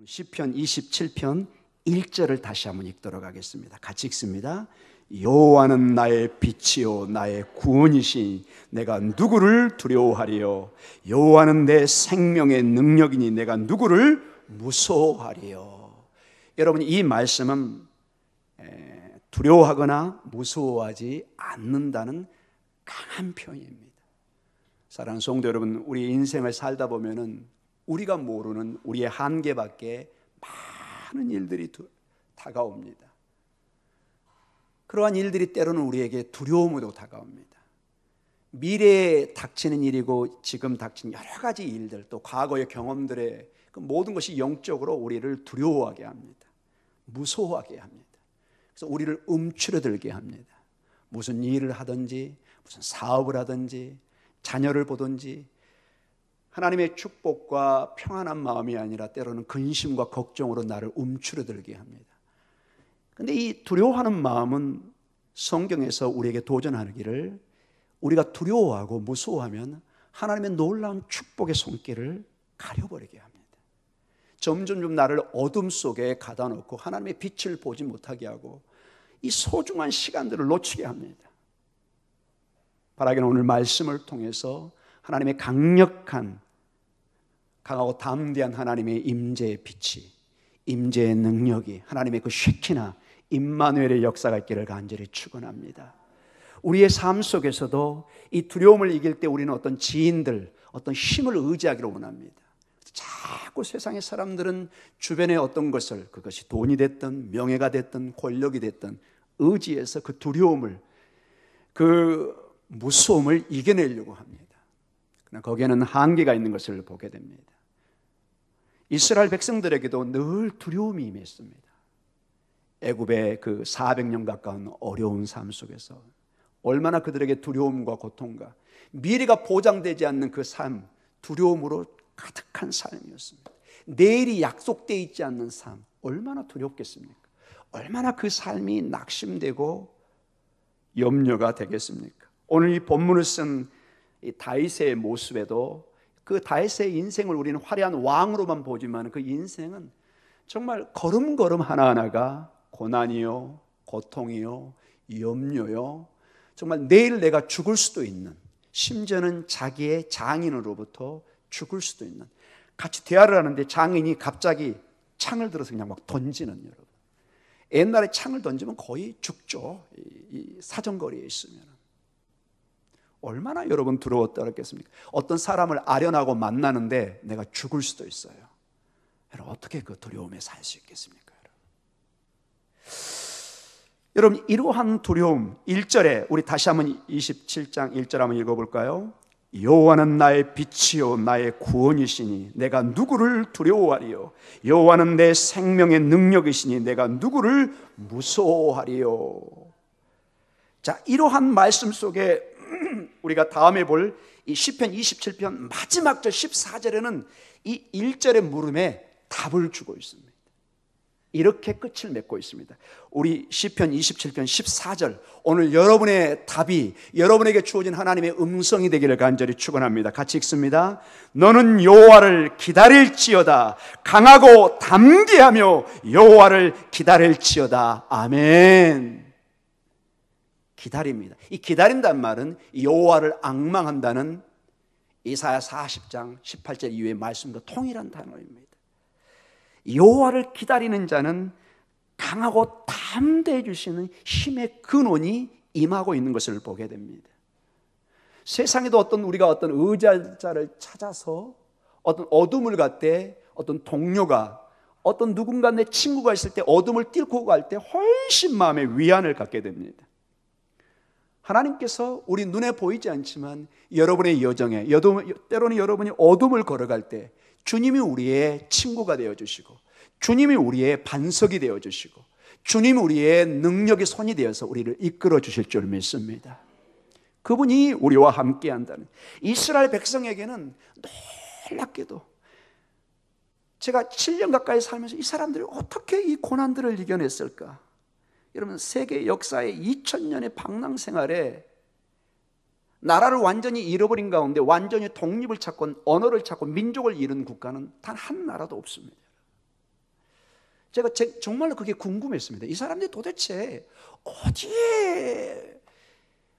시편 27편 1절을 다시 한번 읽도록 하겠습니다. 같이 읽습니다. 여호와는 나의 빛이요 나의 구원이시니 내가 누구를 두려워하리요. 여호와는 내 생명의 능력이니 내가 누구를 무서워하리요. 여러분, 이 말씀은 두려워하거나 무서워하지 않는다는 강한 표현입니다. 사랑하는 성도 여러분, 우리 인생을 살다 보면은 우리가 모르는 우리의 한계 밖에 많은 일들이 다가옵니다. 그러한 일들이 때로는 우리에게 두려움으로 다가옵니다. 미래에 닥치는 일이고 지금 닥친 여러 가지 일들, 또 과거의 경험들의 그 모든 것이 영적으로 우리를 두려워하게 합니다. 무서워하게 합니다. 그래서 우리를 움츠러들게 합니다. 무슨 일을 하든지, 무슨 사업을 하든지, 자녀를 보든지, 하나님의 축복과 평안한 마음이 아니라 때로는 근심과 걱정으로 나를 움츠러들게 합니다. 그런데 이 두려워하는 마음은 성경에서 우리에게 도전하기를, 우리가 두려워하고 무서워하면 하나님의 놀라운 축복의 손길을 가려버리게 합니다. 점점 나를 어둠 속에 가다 놓고 하나님의 빛을 보지 못하게 하고 이 소중한 시간들을 놓치게 합니다. 바라기는 오늘 말씀을 통해서 하나님의 강하고 담대한 하나님의 임재의 빛이, 임재의 능력이, 하나님의 그 쉐키나 임마누엘의 역사가 있기를 간절히 축원합니다. 우리의 삶 속에서도 이 두려움을 이길 때 우리는 어떤 지인들, 어떤 힘을 의지하기를 원합니다. 자꾸 세상의 사람들은 주변의 어떤 것을, 그것이 돈이 됐든 명예가 됐든 권력이 됐든 의지해서 그 두려움을, 그 무서움을 이겨내려고 합니다. 그러나 거기에는 한계가 있는 것을 보게 됩니다. 이스라엘 백성들에게도 늘 두려움이 임했습니다. 애굽의 그 400년 가까운 어려운 삶 속에서 얼마나 그들에게 두려움과 고통과 미래가 보장되지 않는 그 삶, 두려움으로 가득한 삶이었습니다. 내일이 약속되어 있지 않는 삶, 얼마나 두렵겠습니까? 얼마나 그 삶이 낙심되고 염려가 되겠습니까? 오늘 이 본문을 쓴 이 다윗의 모습에도 그 다윗의 인생을 우리는 화려한 왕으로만 보지만 그 인생은 정말 걸음걸음 하나하나가 고난이요, 고통이요, 염려요, 정말 내일 내가 죽을 수도 있는, 심지어는 자기의 장인으로부터 죽을 수도 있는, 같이 대화를 하는데 장인이 갑자기 창을 들어서 그냥 막 던지는, 여러분, 옛날에 창을 던지면 거의 죽죠. 이 사정거리에 있으면 얼마나 여러분 두려웠더랬겠습니까? 어떤 사람을 아련하고 만나는데 내가 죽을 수도 있어요. 여러분, 어떻게 그 두려움에 살 수 있겠습니까? 여러분, 이러한 두려움, 1절에 우리 다시 한번 27장 1절 한번 읽어볼까요? 여호와는 나의 빛이요 나의 구원이시니 내가 누구를 두려워하리요. 여호와는 내 생명의 능력이시니 내가 누구를 무서워하리요. 자, 이러한 말씀 속에 우리가 다음에 볼 이 시편 27편 마지막 절 14절에는 이 1절의 물음에 답을 주고 있습니다. 이렇게 끝을 맺고 있습니다. 우리 시편 27편 14절, 오늘 여러분의 답이 여러분에게 주어진 하나님의 음성이 되기를 간절히 축원합니다. 같이 읽습니다. 너는 여호와를 기다릴지어다. 강하고 담대하며 여호와를 기다릴지어다. 아멘. 기다립니다. 이 기다린다는 말은 여호와를 앙망한다는 이사야 40장 18절 이후의 말씀과 동일한 단어입니다. 여호와를 기다리는 자는 강하고 담대해 주시는 힘의 근원이 임하고 있는 것을 보게 됩니다. 세상에도 우리가 어떤 의지자를 찾아서 어떤 어둠을 갈 때, 어떤 동료가, 어떤 누군가 내 친구가 있을 때 어둠을 뚫고 갈 때 훨씬 마음에 위안을 갖게 됩니다. 하나님께서 우리 눈에 보이지 않지만 여러분의 여정에, 때로는 여러분이 어둠을 걸어갈 때 주님이 우리의 친구가 되어주시고, 주님이 우리의 반석이 되어주시고, 주님이 우리의 능력의 손이 되어서 우리를 이끌어 주실 줄 믿습니다. 그분이 우리와 함께 한다는, 이스라엘 백성에게는 놀랍게도 제가 7년 가까이 살면서 이 사람들이 어떻게 이 고난들을 이겨냈을까? 여러분, 세계 역사의 2000년의 방랑 생활에 나라를 완전히 잃어버린 가운데 완전히 독립을 찾고 언어를 찾고 민족을 잃은 국가는 단 한 나라도 없습니다. 제가 정말로 그게 궁금했습니다. 이 사람들이 도대체 어디에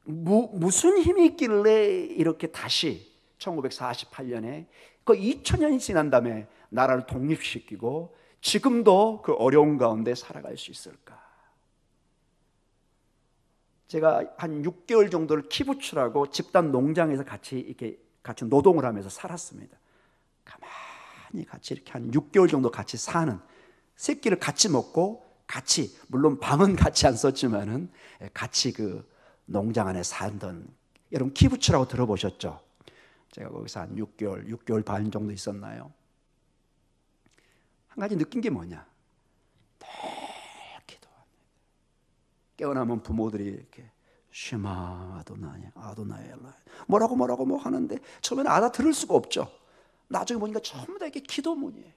무슨 힘이 있길래 이렇게 다시 1948년에 그 2000년이 지난 다음에 나라를 독립시키고 지금도 그 어려운 가운데 살아갈 수 있을까? 제가 한 6개월 정도를 키부츠라고 집단 농장에서 같이 노동을 하면서 살았습니다. 가만히 같이 이렇게 한 6개월 정도 같이 사는, 새끼를 같이 먹고 같이, 물론 방은 같이 안 썼지만은 같이 그 농장 안에 살던, 여러분 키부츠라고 들어보셨죠? 제가 거기서 한 6개월 반 정도 있었나요? 한 가지 느낀 게 뭐냐? 늘 기도합니다. 깨어나면 부모들이 이렇게 쉐마 아도나이 뭐라고 뭐 하는데 처음에는 알아들을 수가 없죠. 나중에 보니까 전부 다 이게 기도문이에요.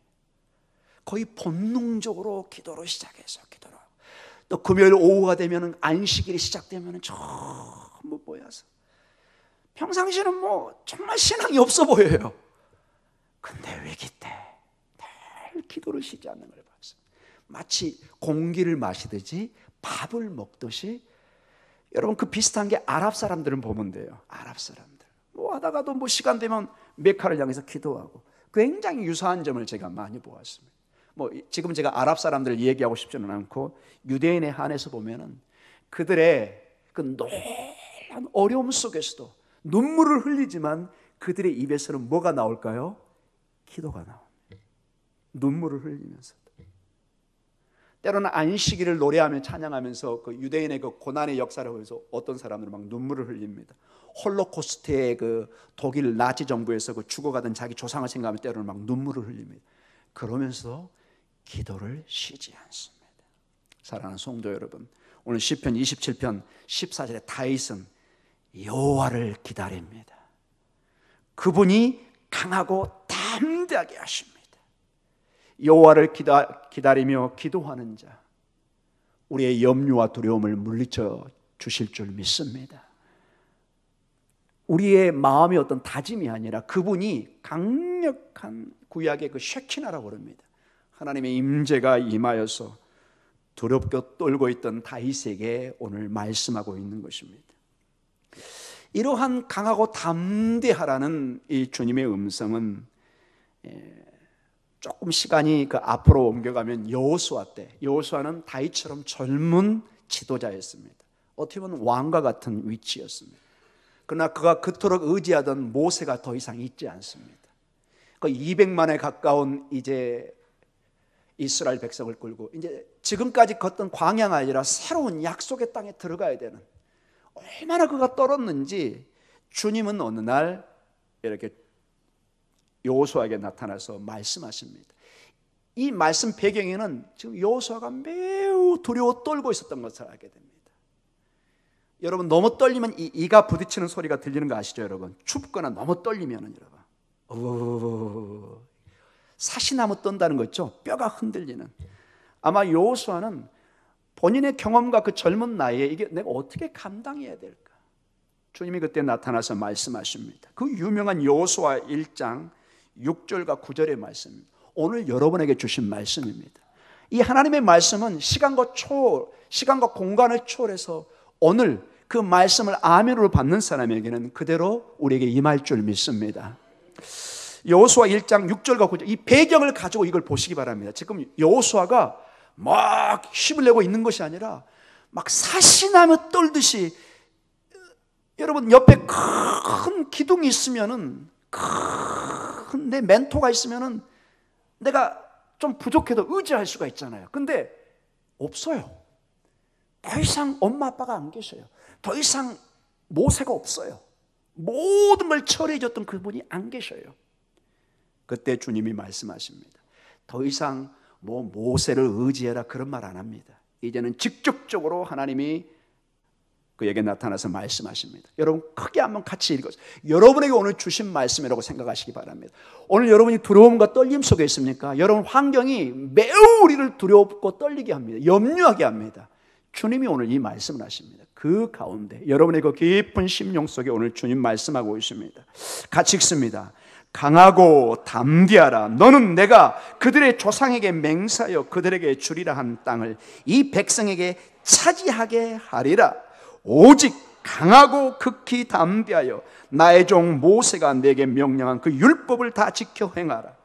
거의 본능적으로 기도로 시작해서 기도로. 또 금요일 오후가 되면 안식일이 시작되면 전부 모여서 평상시에는 뭐 정말 신앙이 없어 보여요. 근데 위기 때 늘 기도를 쉬지 않는 걸 봤습니다. 마치 공기를 마시듯이 밥을 먹듯이. 여러분 그 비슷한 게 아랍 사람들은 보면 돼요. 아랍 사람들 뭐 하다가도 뭐 시간 되면 메카를 향해서 기도하고, 굉장히 유사한 점을 제가 많이 보았습니다. 뭐 지금 제가 아랍 사람들을 얘기하고 싶지는 않고 유대인에 한해서 보면은 그들의 그 놀라운 어려움 속에서도 눈물을 흘리지만 그들의 입에서는 뭐가 나올까요? 기도가 나옵니다. 눈물을 흘리면서. 때로는 안식일을 노래하며 찬양하면서 그 유대인의 그 고난의 역사를 보면서 어떤 사람들은 막 눈물을 흘립니다. 홀로코스트의 그 독일 나치 정부에서 그 죽어가던 자기 조상을 생각하면 때로는 막 눈물을 흘립니다. 그러면서 기도를 쉬지 않습니다. 사랑하는 성도 여러분, 오늘 시편 27편 14절에 다윗은 여호와를 기다립니다. 그분이 강하고 담대하게 하십니다. 여호와를 기다리며 기도하는 자, 우리의 염려와 두려움을 물리쳐 주실 줄 믿습니다. 우리의 마음의 어떤 다짐이 아니라 그분이 강력한 구약의 그 쉐키나라고 그럽니다. 하나님의 임재가 임하여서 두렵게 떨고 있던 다윗에게 오늘 말씀하고 있는 것입니다. 이러한 강하고 담대하라는 이 주님의 음성은 조금 시간이 그 앞으로 옮겨가면 여호수아 때, 여호수아는 다윗처럼 젊은 지도자였습니다. 어떻게 보면 왕과 같은 위치였습니다. 그러나 그가 그토록 의지하던 모세가 더 이상 있지 않습니다. 그 200만에 가까운 이제 이스라엘 백성을 끌고 이제 지금까지 걷던 광야가 아니라 새로운 약속의 땅에 들어가야 되는, 얼마나 그가 떨었는지 주님은 어느 날 이렇게 여호수아에게 나타나서 말씀하십니다. 이 말씀 배경에는 지금 여호수아가 매우 두려워 떨고 있었던 것을 알게 됩니다. 여러분 너무 떨리면 이가 부딪히는 소리가 들리는 거 아시죠? 여러분 춥거나 너무 떨리면은 여러분 사시나무 떤다는 거 있죠? 뼈가 흔들리는. 아마 여호수아는 본인의 경험과 그 젊은 나이에 이게 내가 어떻게 감당해야 될까? 주님이 그때 나타나서 말씀하십니다. 그 유명한 여호수아 1장 6절과 9절의 말씀입니다. 오늘 여러분에게 주신 말씀입니다. 이 하나님의 말씀은 시간과 공간을 초월해서 오늘 그 말씀을 아멘으로 받는 사람에게는 그대로 우리에게 임할 줄 믿습니다. 여호수아 1장 6절과 9절, 이 배경을 가지고 이걸 보시기 바랍니다. 지금 여호수아가 막 힘을 내고 있는 것이 아니라 막 사시나무 떨듯이, 여러분 옆에 큰 기둥이 있으면은, 큰 내 멘토가 있으면은 내가 좀 부족해도 의지할 수가 있잖아요. 근데 없어요. 더 이상 엄마 아빠가 안 계셔요. 더 이상 모세가 없어요. 모든 걸 처리해 줬던 그분이 안 계셔요. 그때 주님이 말씀하십니다. 더 이상 뭐 모세를 의지해라 그런 말 안 합니다. 이제는 직접적으로 하나님이 그에게 나타나서 말씀하십니다. 여러분 크게 한번 같이 읽어서 여러분에게 오늘 주신 말씀이라고 생각하시기 바랍니다. 오늘 여러분이 두려움과 떨림 속에 있습니까? 여러분 환경이 매우 우리를 두렵고 떨리게 합니다. 염려하게 합니다. 주님이 오늘 이 말씀을 하십니다. 그 가운데 여러분의 그 깊은 심령 속에 오늘 주님 말씀하고 있습니다. 같이 읽습니다. 강하고 담대하라. 너는 내가 그들의 조상에게 맹세하여 그들에게 주리라 한 땅을 이 백성에게 차지하게 하리라. 오직 강하고 극히 담대하여 나의 종 모세가 내게 명령한 그 율법을 다 지켜 행하라.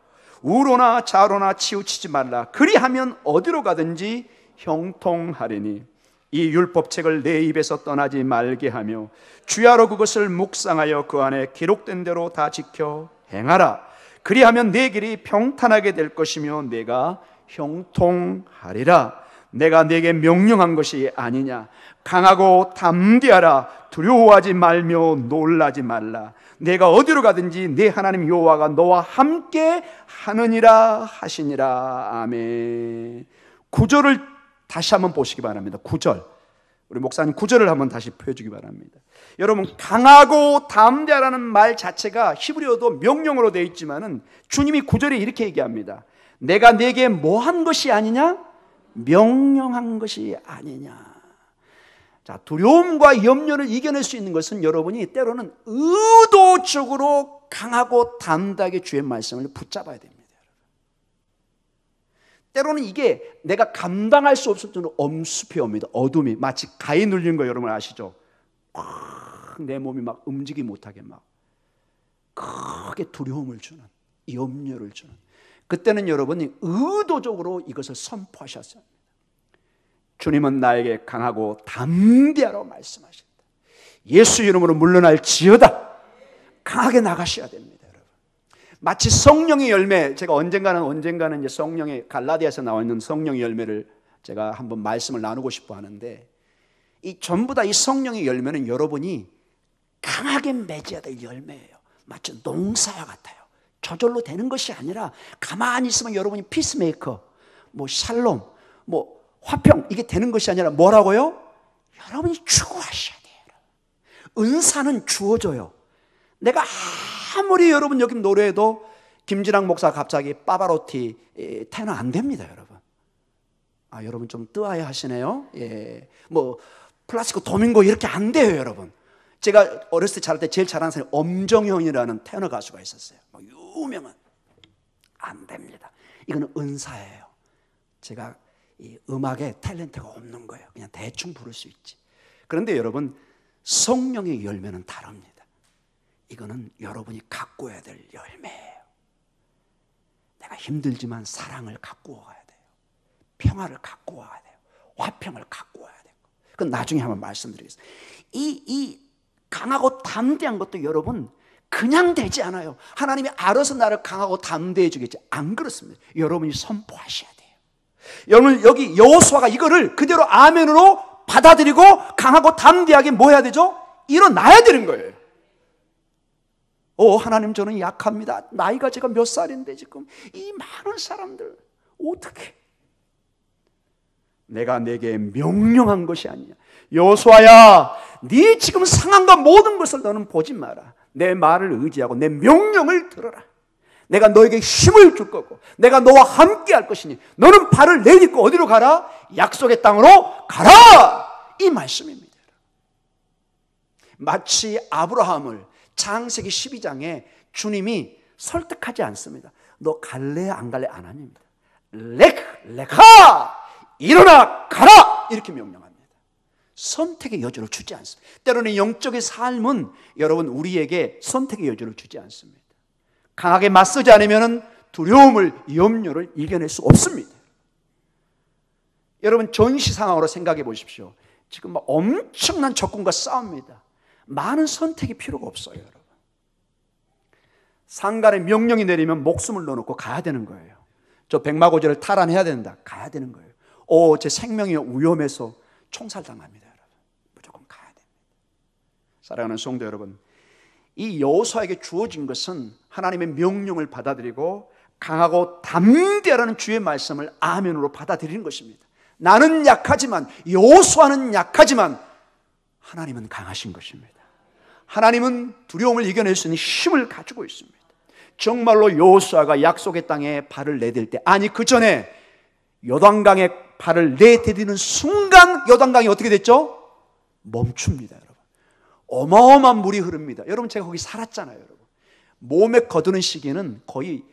우로나 좌로나 치우치지 말라. 그리하면 어디로 가든지 형통하리니 이 율법책을 내 입에서 떠나지 말게 하며 주야로 그것을 묵상하여 그 안에 기록된 대로 다 지켜 행하라. 그리하면 내 길이 평탄하게 될 것이며 내가 형통하리라. 내가 네게 명령한 것이 아니냐. 강하고 담대하라. 두려워하지 말며 놀라지 말라. 내가 어디로 가든지 네 하나님 여호와가 너와 함께 하느니라 하시니라. 아멘. 9절을 다시 한번 보시기 바랍니다. 9절. 우리 목사님 9절을 한번 다시 펴주기 바랍니다. 여러분, 강하고 담대하라는 말 자체가 히브리어도 명령어로 되어 있지만은 주님이 9절에 이렇게 얘기합니다. 내가 네게 뭐 한 것이 아니냐? 명령한 것이 아니냐. 자, 두려움과 염려를 이겨낼 수 있는 것은 여러분이 때로는 의도적으로 강하고 담대하게 주의 말씀을 붙잡아야 됩니다. 때로는 이게 내가 감당할 수 없을 정도로 엄습해 옵니다. 어둠이 마치 가위 눌린 거 여러분 아시죠? 내 몸이 막 움직이지 못하게 막 크게 두려움을 주는, 염려를 주는, 그때는 여러분이 의도적으로 이것을 선포하셨어야 합니다. 주님은 나에게 강하고 담대하라고 말씀하신다. 예수 이름으로 물러날지어다. 강하게 나가셔야 됩니다. 마치 성령의 열매, 제가 언젠가는 이제 성령의 갈라디아에서 나와 있는 성령의 열매를 제가 한번 말씀을 나누고 싶어 하는데, 이 전부 다 이 성령의 열매는 여러분이 강하게 맺어야 될 열매예요. 마치 농사와 같아요. 저절로 되는 것이 아니라 가만히 있으면 여러분이 피스메이커, 뭐 샬롬, 뭐 화평, 이게 되는 것이 아니라 뭐라고요? 여러분이 추구하셔야 돼요. 은사는 주어져요. 내가 아무리 여러분 여기 노래해도 김진학 목사가 갑자기 파바로티 테너 안 됩니다, 여러분. 아, 여러분 좀 뜨아야 하시네요. 예, 뭐 플라시코 도밍고 이렇게 안 돼요, 여러분. 제가 어렸을 때 잘할 때 제일 잘하는 사람이 엄정형이라는 테너 가수가 있었어요. 뭐 유명한. 안 됩니다. 이거는 은사예요. 제가 이 음악에 탤런트가 없는 거예요. 그냥 대충 부를 수 있지. 그런데 여러분, 성령의 열매는 다릅니다. 이거는 여러분이 갖고 와야 될 열매예요. 내가 힘들지만 사랑을 갖고 와야 돼요. 평화를 갖고 와야 돼요. 화평을 갖고 와야 돼요. 그건 나중에 한번 말씀드리겠습니다. 이 강하고 담대한 것도 여러분 그냥 되지 않아요. 하나님이 알아서 나를 강하고 담대해 주겠지. 안 그렇습니다. 여러분이 선포하셔야 돼요. 여러분, 여기 여호수아가 이거를 그대로 아멘으로 받아들이고 강하고 담대하게 뭐 해야 되죠? 일어나야 되는 거예요. 하나님, 저는 약합니다. 나이가 제가 몇 살인데 지금 이 많은 사람들 어떻게, 내가 내게 명령한 것이 아니냐. 여호수아야, 네 지금 상황과 모든 것을 너는 보지 마라. 내 말을 의지하고 내 명령을 들어라. 내가 너에게 힘을 줄 거고 내가 너와 함께 할 것이니 너는 발을 내딛고 어디로 가라? 약속의 땅으로 가라. 이 말씀입니다. 마치 아브라함을 창세기 12장에 주님이 설득하지 않습니다. 너 갈래 안 갈래 안 합니다. 레카 일어나 가라 이렇게 명령합니다. 선택의 여지를 주지 않습니다. 때로는 영적인 삶은 여러분 우리에게 선택의 여지를 주지 않습니다. 강하게 맞서지 않으면 두려움을, 염려를 이겨낼 수 없습니다. 여러분, 전시 상황으로 생각해 보십시오. 지금 막 엄청난 적군과 싸웁니다. 많은 선택이 필요가 없어요, 여러분. 상간에 명령이 내리면 목숨을 넣어놓고 가야 되는 거예요. 저 백마고지를 탈환해야 된다. 가야 되는 거예요. 제 생명이 위험해서 총살당합니다, 여러분. 무조건 가야 됩니다. 사랑하는 성도 여러분, 이 여호수아에게 주어진 것은 하나님의 명령을 받아들이고 강하고 담대하라는 주의 말씀을 아멘으로 받아들이는 것입니다. 나는 약하지만, 여호수아는 약하지만 하나님은 강하신 것입니다. 하나님은 두려움을 이겨낼 수 있는 힘을 가지고 있습니다. 정말로 여호수아가 약속의 땅에 발을 내딜 때, 아니 그 전에 요단강에 발을 내디디는 순간 요단강이 어떻게 됐죠? 멈춥니다, 여러분. 어마어마한 물이 흐릅니다. 여러분, 제가 거기 살았잖아요, 여러분. 몸에 거두는 시기는 거의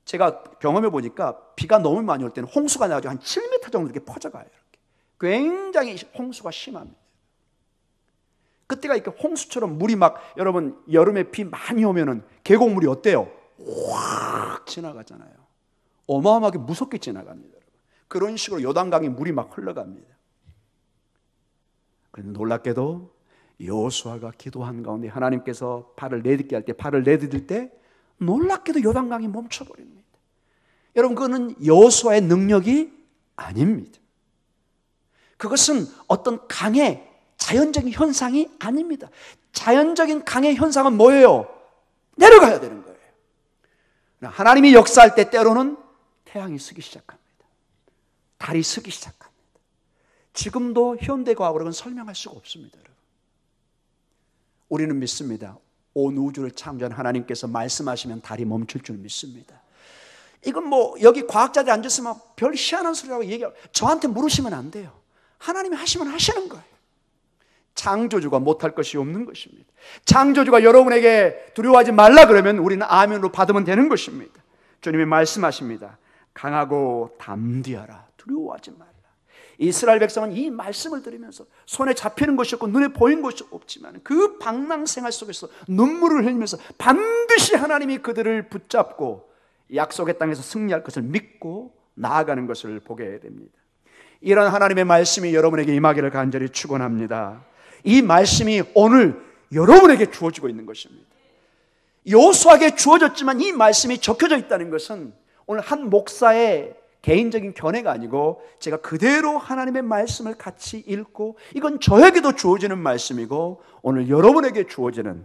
제가 경험해 보니까 비가 너무 많이 올 때는 홍수가 나가지고 한 7m 정도 이렇게 퍼져가요. 이렇게. 굉장히 홍수가 심합니다. 그때가 이렇게 홍수처럼 물이 막, 여러분 여름에 비 많이 오면은 계곡물이 어때요? 확 지나가잖아요. 어마어마하게 무섭게 지나갑니다. 여러분. 그런 식으로 요단강에 물이 막 흘러갑니다. 그런데 놀랍게도 여호수아가 기도한 가운데 하나님께서 발을 내딛게 할 때, 발을 내딛을 때 놀랍게도 요단강이 멈춰버립니다. 여러분, 그거는 여호수아의 능력이 아닙니다. 그것은 어떤 강의 자연적인 현상이 아닙니다. 자연적인 강의 현상은 뭐예요? 내려가야 되는 거예요. 하나님이 역사할 때 때로는 태양이 서기 시작합니다. 달이 서기 시작합니다. 지금도 현대과학으로는 설명할 수가 없습니다. 여러분. 우리는 믿습니다. 온 우주를 창조한 하나님께서 말씀하시면 달이 멈출 줄 믿습니다. 이건 뭐 여기 과학자들이 앉았으면 별 희한한 소리라고 얘기하고 저한테 물으시면 안 돼요. 하나님이 하시면 하시는 거예요. 창조주가 못할 것이 없는 것입니다. 창조주가 여러분에게 두려워하지 말라 그러면 우리는 아멘으로 받으면 되는 것입니다. 주님이 말씀하십니다. 강하고 담대하라. 두려워하지 말라. 이스라엘 백성은 이 말씀을 들으면서 손에 잡히는 것이 없고 눈에 보이는 것이 없지만 그 방랑생활 속에서 눈물을 흘리면서 반드시 하나님이 그들을 붙잡고 약속의 땅에서 승리할 것을 믿고 나아가는 것을 보게 됩니다. 이런 하나님의 말씀이 여러분에게 임하기를 간절히 축원합니다. 이 말씀이 오늘 여러분에게 주어지고 있는 것입니다. 여호수아에게 주어졌지만 이 말씀이 적혀져 있다는 것은 오늘 한 목사의 개인적인 견해가 아니고 제가 그대로 하나님의 말씀을 같이 읽고 이건 저에게도 주어지는 말씀이고 오늘 여러분에게 주어지는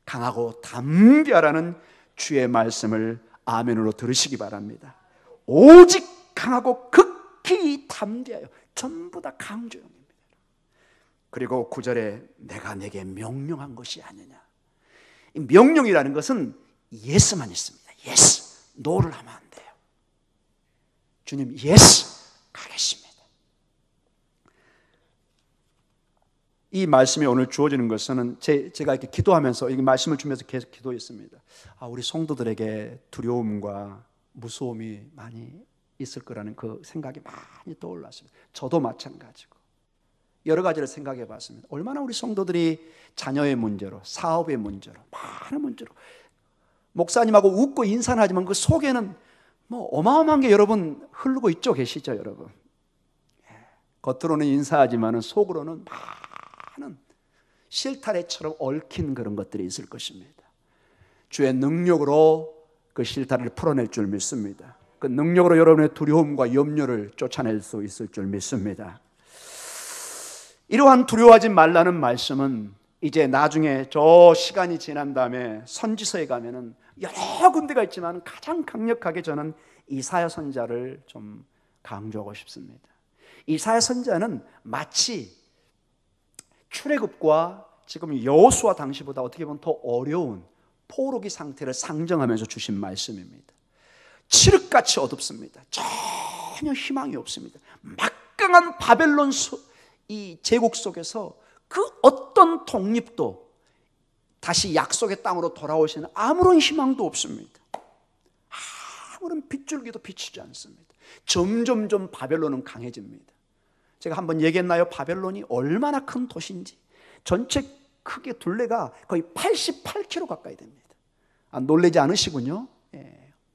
강하고 담대하라는 주의 말씀을 아멘으로 들으시기 바랍니다. 오직 강하고 극히 담대하여. 전부 다 강조형입니다. 그리고 9절에 내가 내게 명령한 것이 아니냐. 이 명령이라는 것은 예스만 있습니다. 예스, 노를 하면 안 돼요. 주님 예스, 가겠습니다. 이 말씀이 오늘 주어지는 것은 제가 이렇게 기도하면서 이 말씀을 주면서 계속 기도했습니다. 우리 성도들에게 두려움과 무서움이 많이 있을 거라는 그 생각이 많이 떠올랐습니다. 저도 마찬가지고 여러 가지를 생각해 봤습니다. 얼마나 우리 성도들이 자녀의 문제로, 사업의 문제로, 많은 문제로 목사님하고 웃고 인사는 하지만 그 속에는 뭐 어마어마한 게 여러분 흐르고 있죠, 계시죠, 여러분? 겉으로는 인사하지만 속으로는 많은 실타래처럼 얽힌 그런 것들이 있을 것입니다. 주의 능력으로 그 실타래를 풀어낼 줄 믿습니다. 그 능력으로 여러분의 두려움과 염려를 쫓아낼 수 있을 줄 믿습니다. 이러한 두려워하지 말라는 말씀은 이제 나중에 저 시간이 지난 다음에 선지서에 가면은 여러 군데가 있지만 가장 강력하게 저는 이사야 선지자를 좀 강조하고 싶습니다. 이사야 선지자는 마치 출애굽과 지금 여호수아 당시보다 어떻게 보면 더 어려운 포로기 상태를 상정하면서 주신 말씀입니다. 칠흑같이 어둡습니다. 전혀 희망이 없습니다. 막강한 바벨론 이 제국 속에서 그 어떤 독립도 다시 약속의 땅으로 돌아오시는 아무런 희망도 없습니다. 아무런 빗줄기도 비치지 않습니다. 점점점 바벨론은 강해집니다. 제가 한번 얘기했나요? 바벨론이 얼마나 큰 도시인지. 전체 크게 둘레가 거의 88km 가까이 됩니다. 놀라지 않으시군요.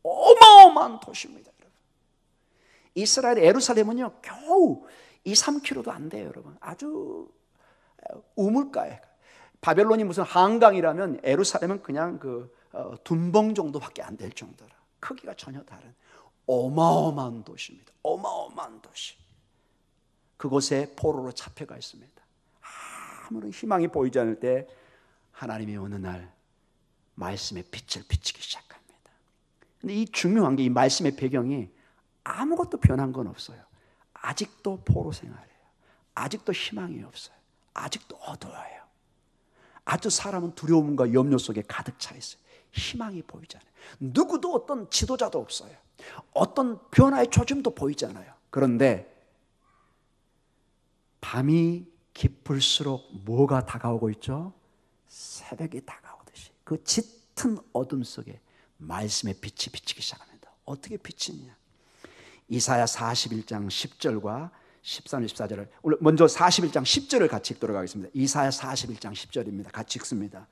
어마어마한 도시입니다, 여러분. 이스라엘의 예루살렘은요 겨우 2-3km도 안 돼요, 여러분. 아주 우물가에. 바벨론이 무슨 한강이라면 예루살렘은 그냥 그 둔벙 정도밖에 안 될 정도라. 크기가 전혀 다른 어마어마한 도시입니다. 어마어마한 도시. 그곳에 포로로 잡혀가 있습니다. 아무런 희망이 보이지 않을 때 하나님이 어느 날 말씀의 빛을 비치기 시작합니다. 근데 이 중요한 게 이 말씀의 배경이 아무것도 변한 건 없어요. 아직도 포로 생활이에요. 아직도 희망이 없어요. 아직도 어두워요. 아주 사람은 두려움과 염려 속에 가득 차 있어요. 희망이 보이지 않아요. 누구도 어떤 지도자도 없어요. 어떤 변화의 조짐도 보이지 않아요. 그런데 밤이 깊을수록 뭐가 다가오고 있죠? 새벽이 다가오듯이. 그 짙은 어둠 속에 말씀의 빛이 비치기 시작합니다. 어떻게 비치냐? 이사야 41장 10절과 13, 14절을 먼저 41장 10절을 같이 읽도록 하겠습니다. 이사야 41장 10절입니다. 같이 읽습니다.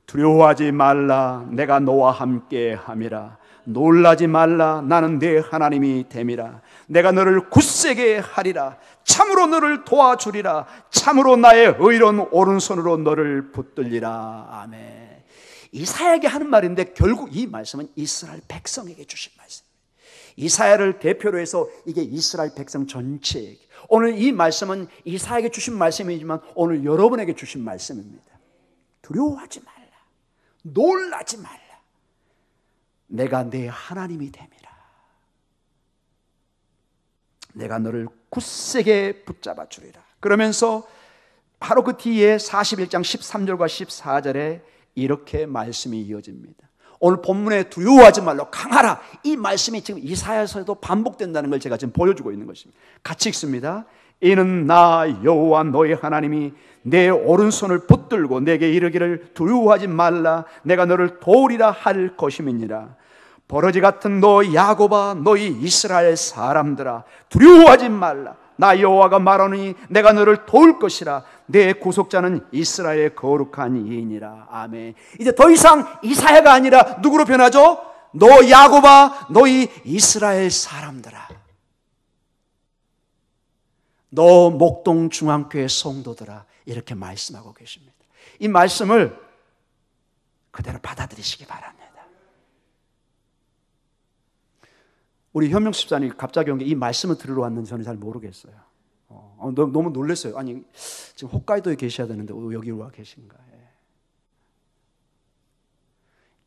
두려워하지 말라, 내가 너와 함께 함이라. 놀라지 말라, 나는 네 하나님이 됨이라. 내가 너를 굳세게 하리라. 참으로 너를 도와주리라. 참으로 나의 의로운 오른손으로 너를 붙들리라. 아멘. 이사야에게 하는 말인데 결국 이 말씀은 이스라엘 백성에게 주신 말씀입니다. 이사야를 대표로 해서 이게 이스라엘 백성 전체에게, 오늘 이 말씀은 이사야에게 주신 말씀이지만 오늘 여러분에게 주신 말씀입니다. 두려워하지 말라, 놀라지 말라, 내가 네 하나님이 됨이라. 내가 너를 굳세게 붙잡아 주리라. 그러면서 바로 그 뒤에 41장 13절과 14절에 이렇게 말씀이 이어집니다. 오늘 본문에 두려워하지 말라, 강하라, 이 말씀이 지금 이사야서에도 반복된다는 걸 제가 지금 보여주고 있는 것입니다. 같이 읽습니다. 이는 나 여호와 너희 하나님이 내 오른손을 붙들고 내게 이르기를 두려워하지 말라, 내가 너를 도우리라 할 것임이니라. 버러지 같은 너 야곱아, 너희 이스라엘 사람들아, 두려워하지 말라. 나 여호와가 말하노니 내가 너를 도울 것이라. 내 구속자는 이스라엘의 거룩한 이인이라. 아멘. 이제 더 이상 이사야가 아니라 누구로 변하죠? 너 야곱아, 너희 이스라엘 사람들아, 너 목동 중앙교회 성도들아, 이렇게 말씀하고 계십니다. 이 말씀을 그대로 받아들이시기 바랍니다. 우리 현명수 집사님 갑자기 온 게 이 말씀을 들으러 왔는지 저는 잘 모르겠어요. 너무 놀랐어요. 아니, 지금 홋카이도에 계셔야 되는데 여기 와 계신가? 예.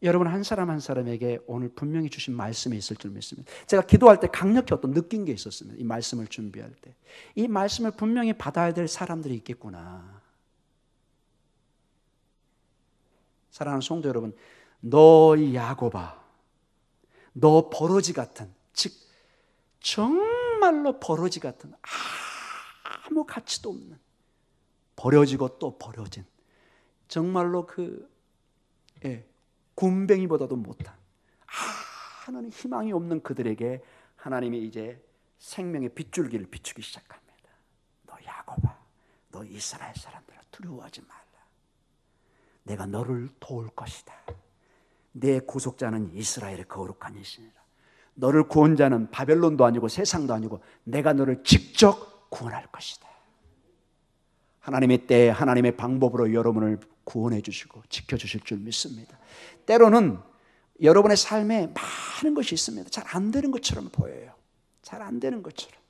여러분 한 사람 한 사람에게 오늘 분명히 주신 말씀이 있을 줄 믿습니다. 제가 기도할 때 강력히 어떤 느낀 게 있었습니다. 이 말씀을 준비할 때 이 말씀을 분명히 받아야 될 사람들이 있겠구나. 사랑하는 성도 여러분, 너 야곱아, 너 버러지 같은, 즉 정말로 버러지 같은, 아무 가치도 없는, 버려지고 또 버려진, 정말로 굼벵이보다도 못한, 하나님 희망이 없는 그들에게 하나님이 이제 생명의 빗줄기를 비추기 시작합니다. 너 야곱아, 너 이스라엘 사람들아, 두려워하지 말라. 내가 너를 도울 것이다. 내 구속자는 이스라엘의 거룩한 이시니라. 너를 구원 자는 바벨론도 아니고 세상도 아니고 내가 너를 직접 구원할 것이다. 하나님의 때에 하나님의 방법으로 여러분을 구원해 주시고 지켜주실 줄 믿습니다. 때로는 여러분의 삶에 많은 것이 있습니다. 잘 안 되는 것처럼 보여요. 잘 안 되는 것처럼.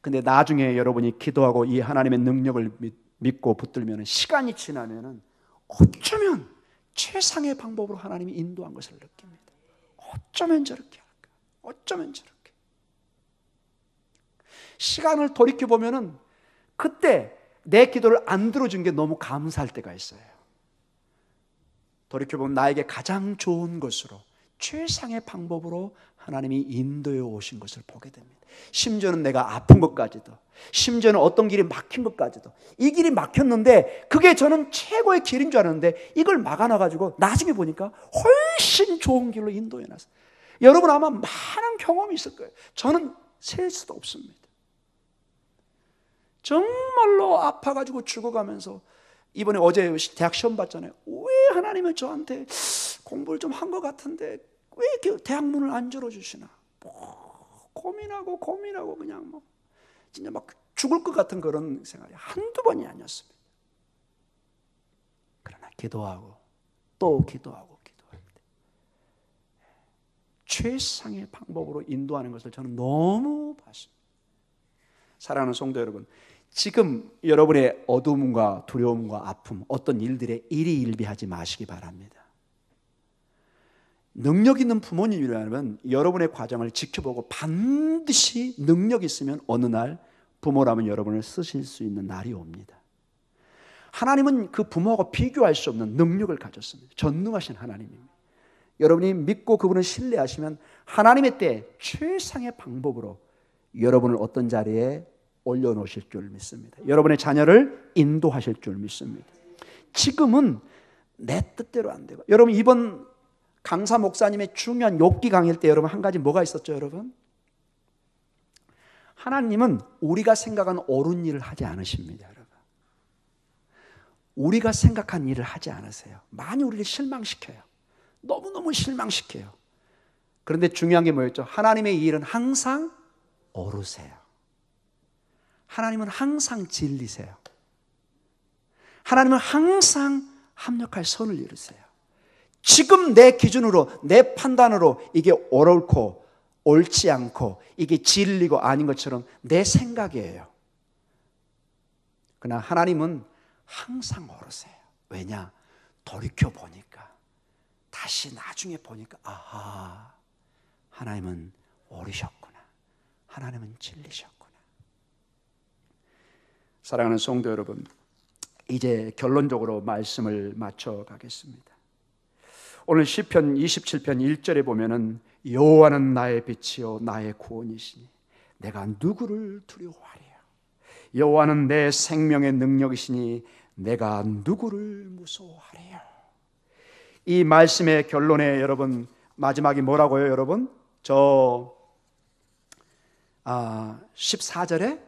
근데 나중에 여러분이 기도하고 이 하나님의 능력을 믿고 붙들면, 시간이 지나면 어쩌면 최상의 방법으로 하나님이 인도한 것을 느낍니다. 어쩌면 저렇게 할까? 어쩌면 저렇게. 시간을 돌이켜보면 그때 내 기도를 안 들어준 게 너무 감사할 때가 있어요. 돌이켜보면 나에게 가장 좋은 것으로, 최상의 방법으로 하나님이 인도해 오신 것을 보게 됩니다. 심지어는 내가 아픈 것까지도, 심지어는 어떤 길이 막힌 것까지도, 이 길이 막혔는데 그게 저는 최고의 길인 줄 알았는데 이걸 막아놔가지고 나중에 보니까 훨씬 좋은 길로 인도해 놨어요. 여러분 아마 많은 경험이 있을 거예요. 저는 셀 수도 없습니다. 정말로 아파가지고 죽어가면서, 이번에 어제 대학 시험 봤잖아요. 왜 하나님은 저한테 공부를 좀 한 것 같은데 왜 이렇게 대학 문을 안 열어주시나, 고민하고 그냥 진짜 막 죽을 것 같은 그런 생활이 한두 번이 아니었습니다. 그러나 기도하고 또 기도하고 기도할 때 최상의 방법으로 인도하는 것을 저는 너무 봤습니다. 사랑하는 성도 여러분, 지금 여러분의 어두움과 두려움과 아픔, 어떤 일들에 일희일비하지 마시기 바랍니다. 능력 있는 부모님이라면 여러분의 과정을 지켜보고 반드시 능력 있으면 어느 날 부모라면 여러분을 쓰실 수 있는 날이 옵니다. 하나님은 그 부모하고 비교할 수 없는 능력을 가졌습니다. 전능하신 하나님입니다. 여러분이 믿고 그분을 신뢰하시면 하나님의 때 최상의 방법으로 여러분을 어떤 자리에 올려놓으실 줄 믿습니다. 여러분의 자녀를 인도하실 줄 믿습니다. 지금은 내 뜻대로 안 되고. 여러분, 이번 강사 목사님의 중요한 욥기 강의일 때 여러분 한 가지 뭐가 있었죠, 여러분? 하나님은 우리가 생각한 옳은 일을 하지 않으십니다, 여러분. 우리가 생각한 일을 하지 않으세요. 많이 우리를 실망시켜요. 너무너무 실망시켜요. 그런데 중요한 게 뭐였죠? 하나님의 일은 항상 옳으세요. 하나님은 항상 진리세요. 하나님은 항상 합력할 선을 이루세요. 지금 내 기준으로, 내 판단으로 이게 옳고 옳지 않고 이게 진리고 아닌 것처럼 내 생각이에요. 그러나 하나님은 항상 옳으세요. 왜냐? 돌이켜보니까, 다시 나중에 보니까, 아하, 하나님은 옳으셨구나. 하나님은 진리셨구나. 사랑하는 성도 여러분, 이제 결론적으로 말씀을 마쳐 가겠습니다. 오늘 시편 27편 1절에 보면은 여호와는 나의 빛이요 나의 구원이시니 내가 누구를 두려워하리요. 여호와는 내 생명의 능력이시니 내가 누구를 무서워하리요. 이 말씀의 결론에 여러분 마지막이 뭐라고요, 여러분? 14절에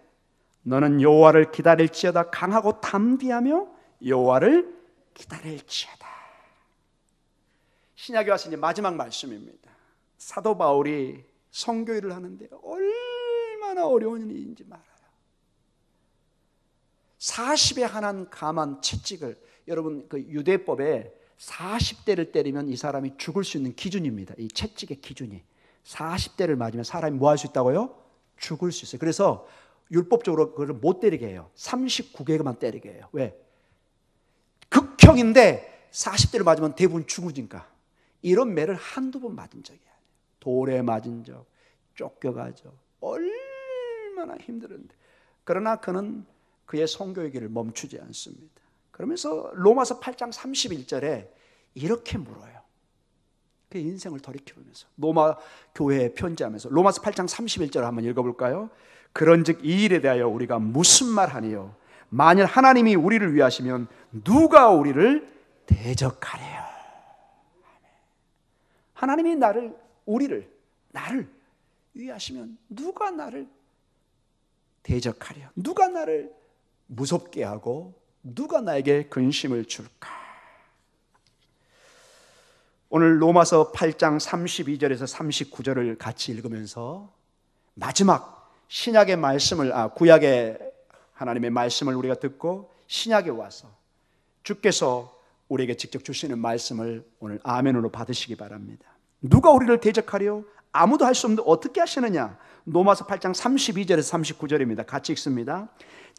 너는 여호와를 기다릴지어다 강하고 담대하며 여호와를 기다릴지어다. 신약에 와서 이제 마지막 말씀입니다. 사도 바울이 선교일을 하는데 얼마나 어려운 일인지 말아요. 40에 한한 감한 채찍을, 여러분 그 유대법에 40대를 때리면 이 사람이 죽을 수 있는 기준입니다. 이 채찍의 기준이 40대를 맞으면 사람이 뭐 할 수 있다고요? 죽을 수 있어요. 그래서 율법적으로 그걸 못 때리게 해요. 39개만 때리게 해요. 왜? 극형인데 40대를 맞으면 대부분 죽으니까. 이런 매를 한두 번 맞은 적이 아니에요. 돌에 맞은 적, 쫓겨가죠. 얼마나 힘들었는데. 그러나 그는 그의 선교의 길을 멈추지 않습니다. 그러면서 로마서 8장 31절에 이렇게 물어요. 그 인생을 돌이켜보면서 로마 교회에 편지하면서 로마서 8장 31절 한번 읽어볼까요? 그런즉 이 일에 대하여 우리가 무슨 말하니요? 만일 하나님이 우리를 위하시면 누가 우리를 대적하래요? 하나님이 나를 위하시면 누가 나를 대적하려? 누가 나를 무섭게 하고 누가 나에게 근심을 줄까? 오늘 로마서 8장 32절에서 39절을 같이 읽으면서 마지막 신약의 말씀을, 구약의 하나님의 말씀을 우리가 듣고 신약에 와서 주께서 우리에게 직접 주시는 말씀을 오늘 아멘으로 받으시기 바랍니다. 누가 우리를 대적하려? 아무도 할 수 없는데 어떻게 하시느냐? 로마서 8장 32절에서 39절입니다. 같이 읽습니다.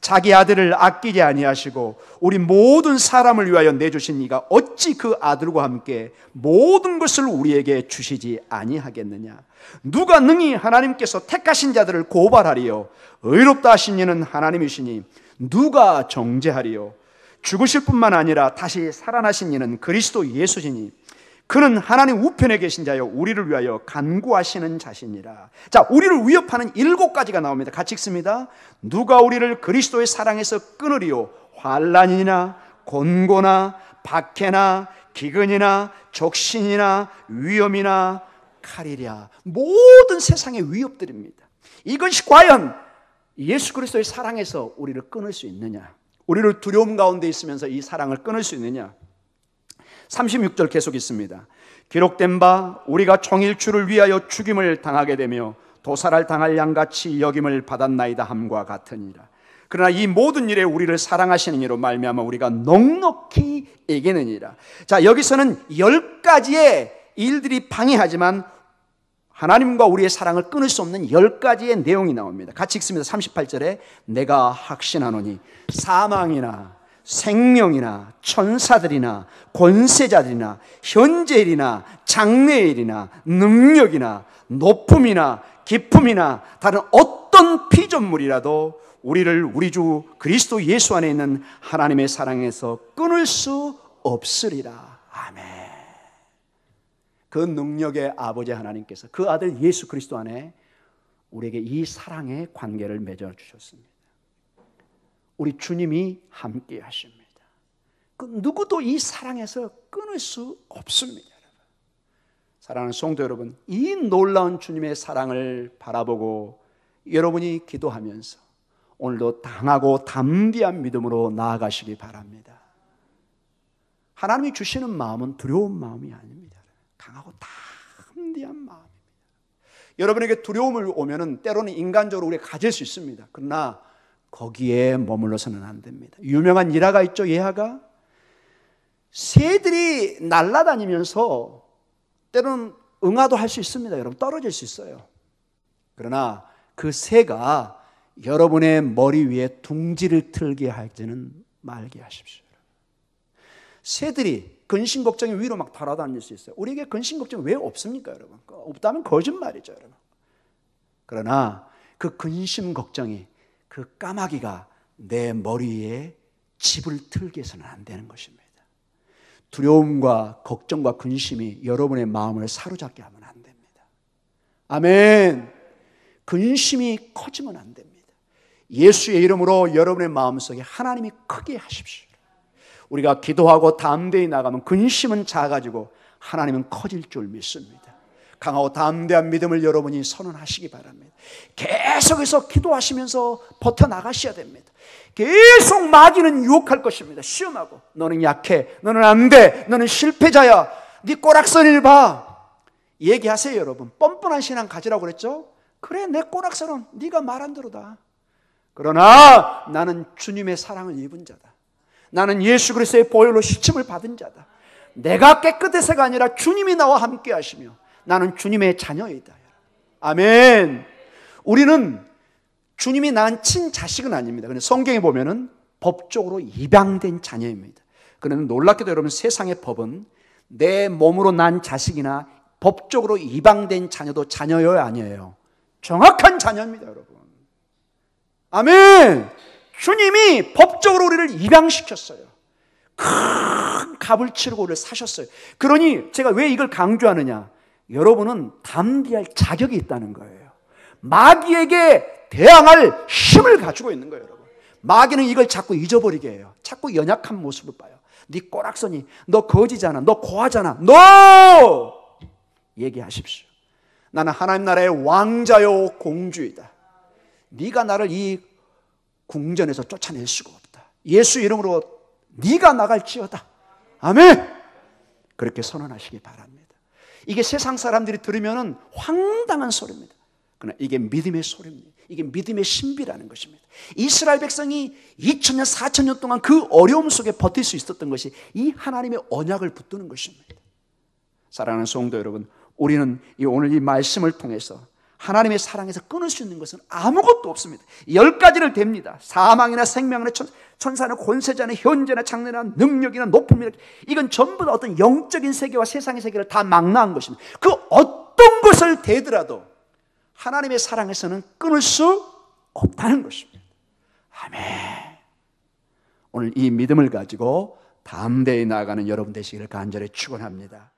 자기 아들을 아끼지 아니하시고 우리 모든 사람을 위하여 내주신 이가 어찌 그 아들과 함께 모든 것을 우리에게 주시지 아니하겠느냐? 누가 능히 하나님께서 택하신 자들을 고발하리요? 의롭다 하신 이는 하나님이시니 누가 정죄하리요? 죽으실 뿐만 아니라 다시 살아나신 이는 그리스도 예수시니 그는 하나님 우편에 계신 자여 우리를 위하여 간구하시는 자시니라. 자, 우리를 위협하는 7가지가 나옵니다. 같이 읽습니다. 누가 우리를 그리스도의 사랑에서 끊으리요? 환난이나 곤고나 박해나 기근이나 적신이나 위험이나 칼이랴. 모든 세상의 위협들입니다. 이것이 과연 예수 그리스도의 사랑에서 우리를 끊을 수 있느냐? 우리를 두려움 가운데 있으면서 이 사랑을 끊을 수 있느냐? 36절 계속 있습니다. 기록된 바 우리가 종일주를 위하여 죽임을 당하게 되며 도살을 당할 양같이 여김을 받았나이다 함과 같으니라. 그러나 이 모든 일에 우리를 사랑하시는 이로 말미암아 우리가 넉넉히 이기느니라. 자, 여기서는 10가지의 일들이 방해하지만 하나님과 우리의 사랑을 끊을 수 없는 10가지의 내용이 나옵니다. 같이 읽습니다. 38절에 내가 확신하노니 사망이나 생명이나 천사들이나 권세자들이나 현재일이나 장래일이나 능력이나 높음이나 깊음이나 다른 어떤 피조물이라도 우리를 우리 주 그리스도 예수 안에 있는 하나님의 사랑에서 끊을 수 없으리라. 아멘. 그 능력의 아버지 하나님께서 그 아들 예수 그리스도 안에 우리에게 이 사랑의 관계를 맺어 주셨습니다. 우리 주님이 함께 하십니다. 누구도 이 사랑에서 끊을 수 없습니다. 사랑하는 성도 여러분, 이 놀라운 주님의 사랑을 바라보고 여러분이 기도하면서 오늘도 강하고 담대한 믿음으로 나아가시기 바랍니다. 하나님이 주시는 마음은 두려운 마음이 아닙니다. 강하고 담대한 마음입니다. 여러분에게 두려움을 오면은 때로는 인간적으로 우리가 가질 수 있습니다. 그러나 거기에 머물러서는 안 됩니다. 유명한 일화가 있죠. 예화가 새들이 날아다니면서 때로는 응아도 할 수 있습니다. 여러분, 떨어질 수 있어요. 그러나 그 새가 여러분의 머리 위에 둥지를 틀게 하지는 말게 하십시오. 새들이 근심 걱정이 위로 막 달아다닐 수 있어요. 우리에게 근심 걱정이 왜 없습니까, 여러분? 없다면 거짓말이죠, 여러분. 그러나 그 근심 걱정이, 그 까마귀가 내 머리 위에 집을 틀게 해서는 안 되는 것입니다. 두려움과 걱정과 근심이 여러분의 마음을 사로잡게 하면 안 됩니다. 아멘. 근심이 커지면 안 됩니다. 예수의 이름으로 여러분의 마음속에 하나님이 크게 하십시오. 우리가 기도하고 담대히 나가면 근심은 작아지고 하나님은 커질 줄 믿습니다. 강하고 담대한 믿음을 여러분이 선언하시기 바랍니다. 계속해서 기도하시면서 버텨나가셔야 됩니다. 계속 마귀는 유혹할 것입니다. 시험하고 너는 약해, 너는 안 돼, 너는 실패자야, 네 꼬락서리를 봐. 얘기하세요. 여러분, 뻔뻔한 신앙 가지라고 그랬죠? 그래, 내 꼬락서는 네가 말한 대로다. 그러나 나는 주님의 사랑을 입은 자다. 나는 예수 그리스도의 보혈로 시침을 받은 자다. 내가 깨끗해서가 아니라 주님이 나와 함께 하시며 나는 주님의 자녀이다. 아멘. 우리는 주님이 낳은 친자식은 아닙니다. 그런데 성경에 보면은 법적으로 입양된 자녀입니다. 그런데 놀랍게도 여러분, 세상의 법은 내 몸으로 난 자식이나 법적으로 입양된 자녀도 자녀예요, 아니에요? 정확한 자녀입니다, 여러분. 아멘. 주님이 법적으로 우리를 입양시켰어요. 큰 값을 치르고 우리를 사셨어요. 그러니 제가 왜 이걸 강조하느냐? 여러분은 담대할 자격이 있다는 거예요. 마귀에게 대항할 힘을 가지고 있는 거예요, 여러분. 마귀는 이걸 자꾸 잊어버리게 해요. 자꾸 연약한 모습을 봐요. 네 꼬락서니, 너 거지잖아, 너 고하잖아. 너! 얘기하십시오. 나는 하나님 나라의 왕자요 공주이다. 네가 나를 이 궁전에서 쫓아낼 수가 없다. 예수 이름으로 네가 나갈지어다. 아멘. 그렇게 선언하시기 바랍니다. 이게 세상 사람들이 들으면 황당한 소리입니다. 그러나 이게 믿음의 소리입니다. 이게 믿음의 신비라는 것입니다. 이스라엘 백성이 2000년, 4000년 동안 그 어려움 속에 버틸 수 있었던 것이 이 하나님의 언약을 붙드는 것입니다. 사랑하는 성도 여러분, 우리는 오늘 이 말씀을 통해서 하나님의 사랑에서 끊을 수 있는 것은 아무것도 없습니다. 10가지를 댑니다. 사망이나 생명이나 천사나 권세자나 현재나 장래나 능력이나 높음이나, 이건 전부 다 어떤 영적인 세계와 세상의 세계를 다 망라한 것입니다. 그 어떤 것을 대더라도 하나님의 사랑에서는 끊을 수 없다는 것입니다. 아멘. 오늘 이 믿음을 가지고 담대히 나아가는 여러분 되시기를 간절히 축원합니다.